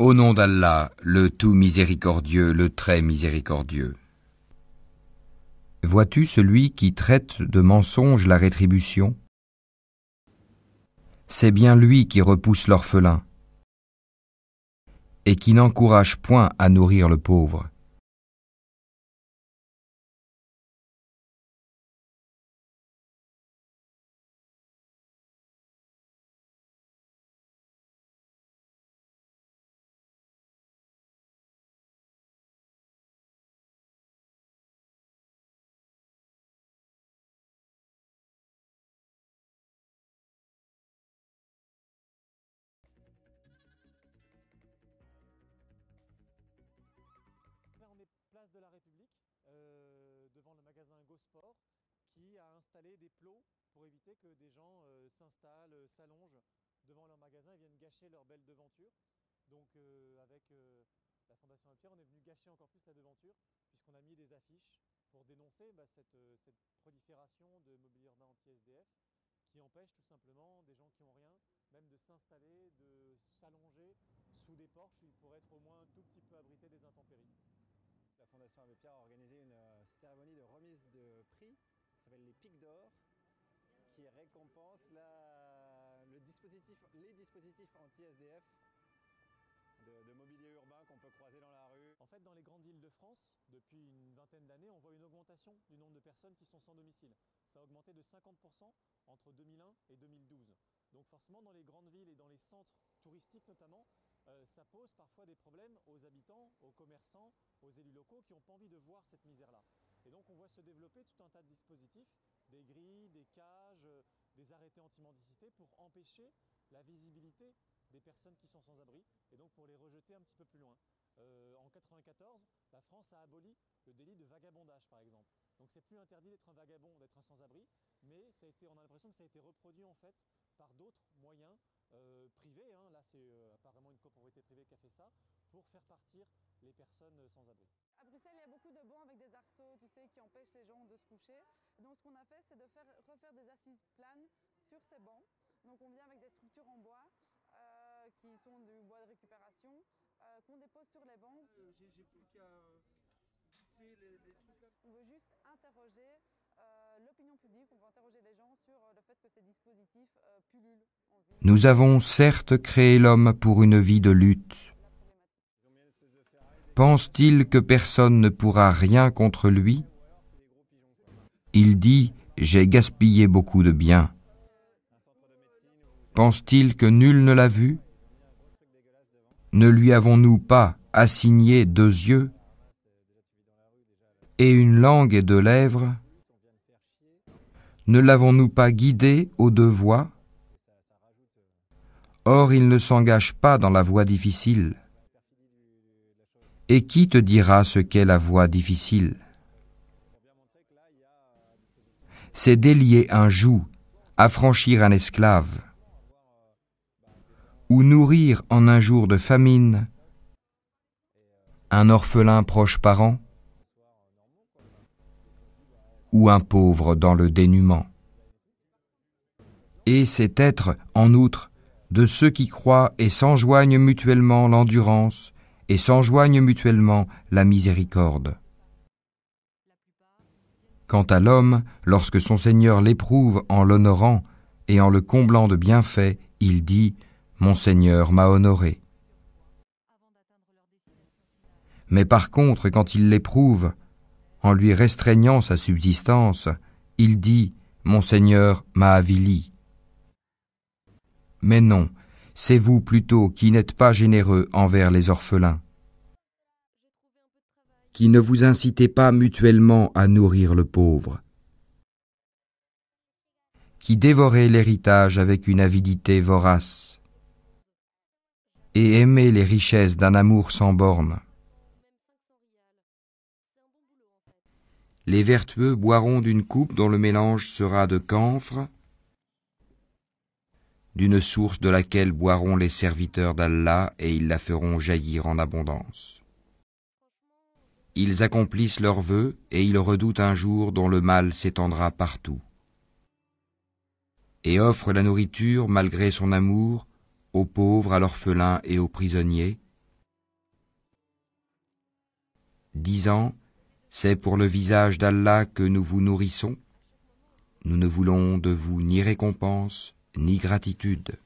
Au nom d'Allah, le tout miséricordieux, le très miséricordieux. Vois-tu celui qui traite de mensonge la rétribution? C'est bien lui qui repousse l'orphelin et qui n'encourage point à nourrir le pauvre. On est place de la République, devant le magasin GoSport, qui a installé des plots pour éviter que des gens s'installent, s'allongent devant leur magasin et viennent gâcher leur belle devanture. Donc avec la Fondation Abbé Pierre, on est venu gâcher encore plus la devanture, puisqu'on a mis des affiches pour dénoncer cette prolifération de mobilier urbain anti-SDF qui empêche tout simplement des gens qui n'ont rien, même de s'installer, de s'allonger sous des porches où ils pourraient être au moins un tout petit peu abrités des intempéries. La Fondation Abbé Pierre a organisé une cérémonie de remise de prix qui s'appelle les Pics d'Or, qui récompense les dispositifs anti-SDF de mobilier urbain qu'on peut croiser dans la rue. En fait, dans les grandes villes de France, depuis une vingtaine d'années, on voit une augmentation du nombre de personnes qui sont sans domicile. Ça a augmenté de 50% entre 2001 et 2012. Donc forcément, dans les grandes villes et dans les centres touristiques notamment, ça pose parfois des problèmes aux habitants, aux commerçants, aux élus locaux qui n'ont pas envie de voir cette misère-là. Et donc on voit se développer tout un tas de dispositifs, des grilles, des cages, des arrêtés anti-mendicité pour empêcher la visibilité des personnes qui sont sans abri et donc pour les rejeter un petit peu plus loin. En 1994, la France a aboli le délit de vagabondage par exemple. Donc c'est plus interdit d'être un vagabond, d'être un sans-abri, mais on a l'impression que ça a été reproduit en fait par d'autres moyens privés. Là c'est apparemment une copropriété privée qui a fait ça pour faire partir les personnes sans-abri. À Bruxelles, il y a beaucoup de bancs avec des arceaux, tu sais, qui empêchent les gens de se coucher. Donc ce qu'on a fait, c'est de refaire des assises planes sur ces bancs. Donc on vient avec des structures en bois qui sont du bois de récupération qu'on dépose sur les bancs. J'ai plus qu'à visser les trucs là. On veut juste interroger l'opinion publique, on veut interroger les gens sur le fait que ces dispositifs pullulent en ville. Nous avons certes créé l'homme pour une vie de lutte. Pense-t-il que personne ne pourra rien contre lui? Il dit « J'ai gaspillé beaucoup de biens ». Pense-t-il que nul ne l'a vu? Ne lui avons-nous pas assigné 2 yeux et une langue et 2 lèvres? Ne l'avons-nous pas guidé aux 2 voies? Or il ne s'engage pas dans la voie difficile. Et qui te dira ce qu'est la voie difficile? C'est délier un joug, affranchir un esclave, ou nourrir en un jour de famine un orphelin proche parent, ou un pauvre dans le dénuement. Et c'est être, en outre, de ceux qui croient et s'enjoignent mutuellement l'endurance et s'enjoignent mutuellement la miséricorde. Quant à l'homme, lorsque son Seigneur l'éprouve en l'honorant et en le comblant de bienfaits, il dit « Mon Seigneur m'a honoré ». Mais par contre, quand il l'éprouve, en lui restreignant sa subsistance, il dit « Mon Seigneur m'a avili ». Mais non, c'est vous plutôt qui n'êtes pas généreux envers les orphelins, qui ne vous incitez pas mutuellement à nourrir le pauvre, qui dévorez l'héritage avec une avidité vorace, et aimez les richesses d'un amour sans borne. Les vertueux boiront d'une coupe dont le mélange sera de camphre, d'une source de laquelle boiront les serviteurs d'Allah et ils la feront jaillir en abondance. Ils accomplissent leurs vœux et ils redoutent un jour dont le mal s'étendra partout. Et offrent la nourriture malgré son amour aux pauvres, à l'orphelin et aux prisonniers, disant « C'est pour le visage d'Allah que nous vous nourrissons. Nous ne voulons de vous ni récompense, ni gratitude.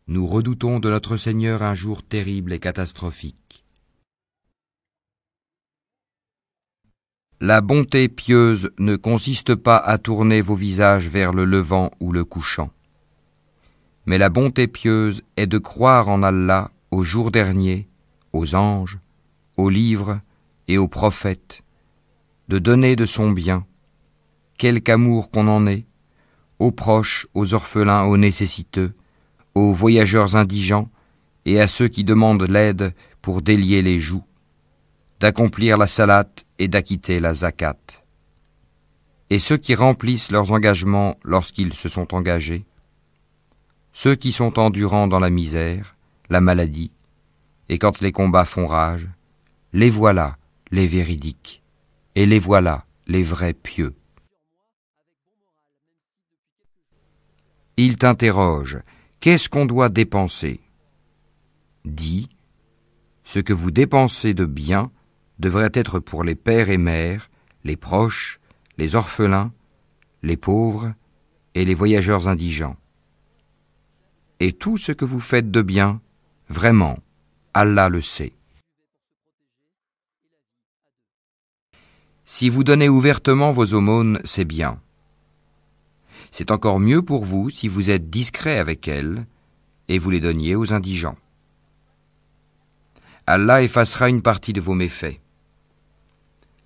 Nous redoutons de notre Seigneur un jour terrible et catastrophique. » La bonté pieuse ne consiste pas à tourner vos visages vers le levant ou le couchant. Mais la bonté pieuse est de croire en Allah, au jour dernier, aux anges, aux livres et aux prophètes, de donner de son bien, quelque amour qu'on en ait, aux proches, aux orphelins, aux nécessiteux, aux voyageurs indigents et à ceux qui demandent l'aide pour délier les joues, d'accomplir la salate et d'acquitter la zakat. Et ceux qui remplissent leurs engagements lorsqu'ils se sont engagés, ceux qui sont endurants dans la misère, la maladie, et quand les combats font rage, les voilà les véridiques, et les voilà les vrais pieux. Il t'interroge, qu'est-ce qu'on doit dépenser ? Dis, ce que vous dépensez de bien devrait être pour les pères et mères, les proches, les orphelins, les pauvres et les voyageurs indigents. Et tout ce que vous faites de bien, vraiment, Allah le sait. Si vous donnez ouvertement vos aumônes, c'est bien. C'est encore mieux pour vous si vous êtes discret avec elles et vous les donniez aux indigents. Allah effacera une partie de vos méfaits.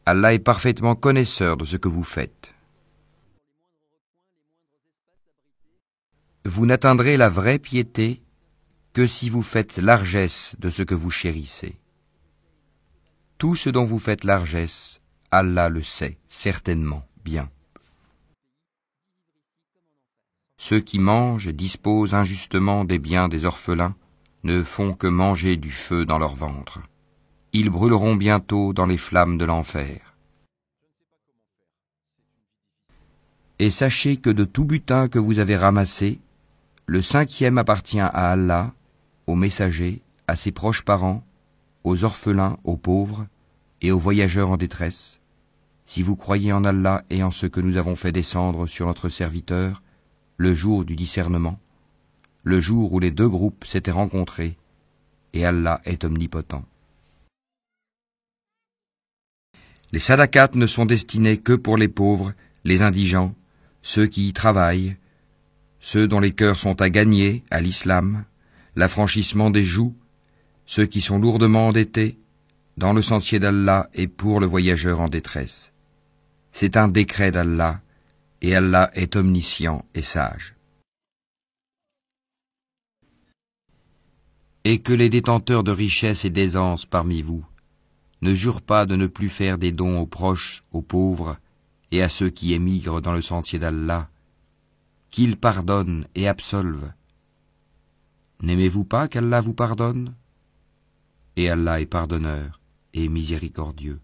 Allah est parfaitement connaisseur de ce que vous faites. Vous n'atteindrez la vraie piété que si vous faites largesse de ce que vous chérissez. Tout ce dont vous faites largesse, Allah le sait certainement bien. Ceux qui mangent et disposent injustement des biens des orphelins ne font que manger du feu dans leur ventre. Ils brûleront bientôt dans les flammes de l'enfer. Et sachez que de tout butin que vous avez ramassé, le 5e appartient à Allah, aux messagers, à ses proches parents, aux orphelins, aux pauvres et aux voyageurs en détresse, si vous croyez en Allah et en ce que nous avons fait descendre sur notre serviteur, le jour du discernement, le jour où les deux groupes s'étaient rencontrés, et Allah est omnipotent. Les sadaqat ne sont destinés que pour les pauvres, les indigents, ceux qui y travaillent, ceux dont les cœurs sont à gagner à l'islam, l'affranchissement des joues, ceux qui sont lourdement endettés, dans le sentier d'Allah et pour le voyageur en détresse. C'est un décret d'Allah, et Allah est omniscient et sage. Et que les détenteurs de richesse et d'aisance parmi vous ne jurent pas de ne plus faire des dons aux proches, aux pauvres et à ceux qui émigrent dans le sentier d'Allah, qu'ils pardonnent et absolvent. N'aimez-vous pas qu'Allah vous pardonne ? Et Allah est pardonneur et miséricordieux.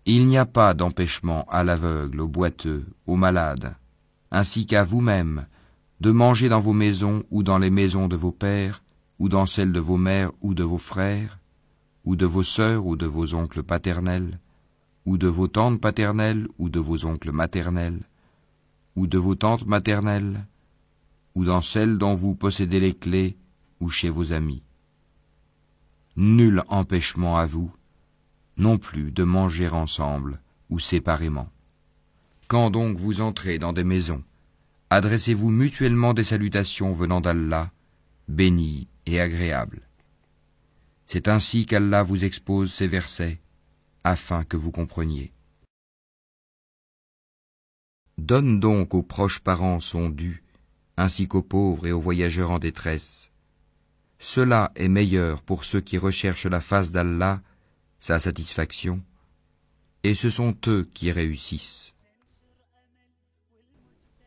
Il n'y a pas d'empêchement à l'aveugle, au boiteux, au malade, ainsi qu'à vous-même, de manger dans vos maisons ou dans les maisons de vos pères, ou dans celles de vos mères ou de vos frères, ou de vos sœurs ou de vos oncles paternels, ou de vos tantes paternelles ou de vos oncles maternels, ou de vos tantes maternelles, ou dans celles dont vous possédez les clés, ou chez vos amis. Nul empêchement à vous, non plus de manger ensemble ou séparément. Quand donc vous entrez dans des maisons, adressez-vous mutuellement des salutations venant d'Allah, bénies et agréables. C'est ainsi qu'Allah vous expose ces versets, afin que vous compreniez. Donne donc aux proches parents son dû, ainsi qu'aux pauvres et aux voyageurs en détresse. Cela est meilleur pour ceux qui recherchent la face d'Allah, sa satisfaction, et ce sont eux qui réussissent.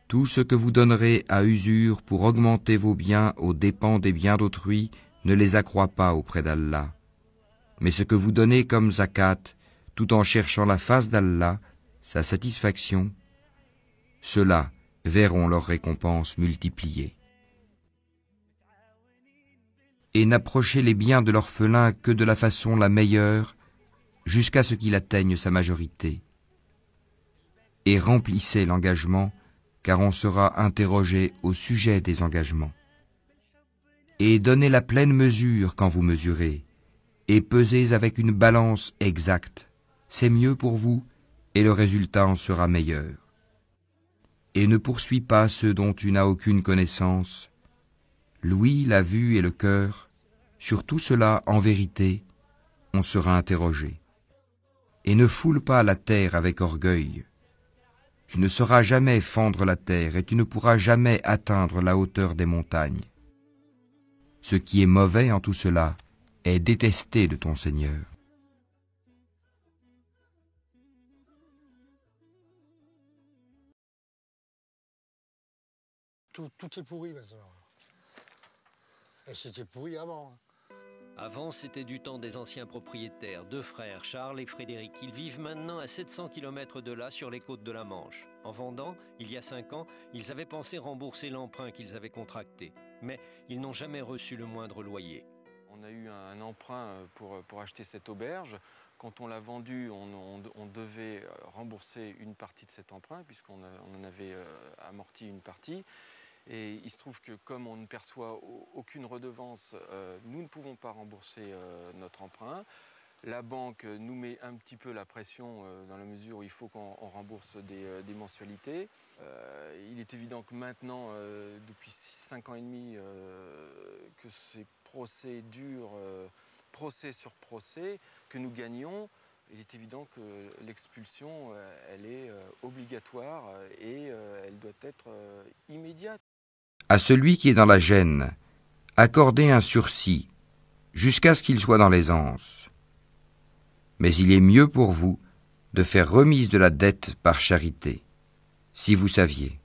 Tout ce que vous donnerez à usure pour augmenter vos biens aux dépens des biens d'autrui ne les accroît pas auprès d'Allah. Mais ce que vous donnez comme zakat, tout en cherchant la face d'Allah, sa satisfaction, ceux-là verront leur récompense multipliée. et n'approchez les biens de l'orphelin que de la façon la meilleure, jusqu'à ce qu'il atteigne sa majorité. Et remplissez l'engagement, car on sera interrogé au sujet des engagements. Et donnez la pleine mesure quand vous mesurez, et pesez avec une balance exacte. C'est mieux pour vous, et le résultat en sera meilleur. Et ne poursuis pas ceux dont tu n'as aucune connaissance. L'ouïe, la vue et le cœur, sur tout cela, en vérité, on sera interrogé. Et ne foule pas la terre avec orgueil. Tu ne sauras jamais fendre la terre et tu ne pourras jamais atteindre la hauteur des montagnes. Ce qui est mauvais en tout cela est détesté de ton Seigneur. Tout est pourri maintenant. Et c'était pourri avant. Avant, c'était du temps des anciens propriétaires, deux frères, Charles et Frédéric. Ils vivent maintenant à 700 km de là, sur les côtes de la Manche. En vendant, il y a 5 ans, ils avaient pensé rembourser l'emprunt qu'ils avaient contracté. Mais ils n'ont jamais reçu le moindre loyer. On a eu un emprunt pour acheter cette auberge. Quand on l'a vendue, on devait rembourser une partie de cet emprunt, puisqu'on en avait amorti une partie. Et il se trouve que comme on ne perçoit aucune redevance, nous ne pouvons pas rembourser notre emprunt. La banque nous met un petit peu la pression dans la mesure où il faut qu'on rembourse des mensualités. Il est évident que maintenant, depuis 5 ans et demi, que ces procédures, procès sur procès, que nous gagnons, il est évident que l'expulsion, elle est obligatoire et elle doit être immédiate. À celui qui est dans la gêne, accordez un sursis, jusqu'à ce qu'il soit dans l'aisance. Mais il est mieux pour vous de faire remise de la dette par charité, si vous saviez.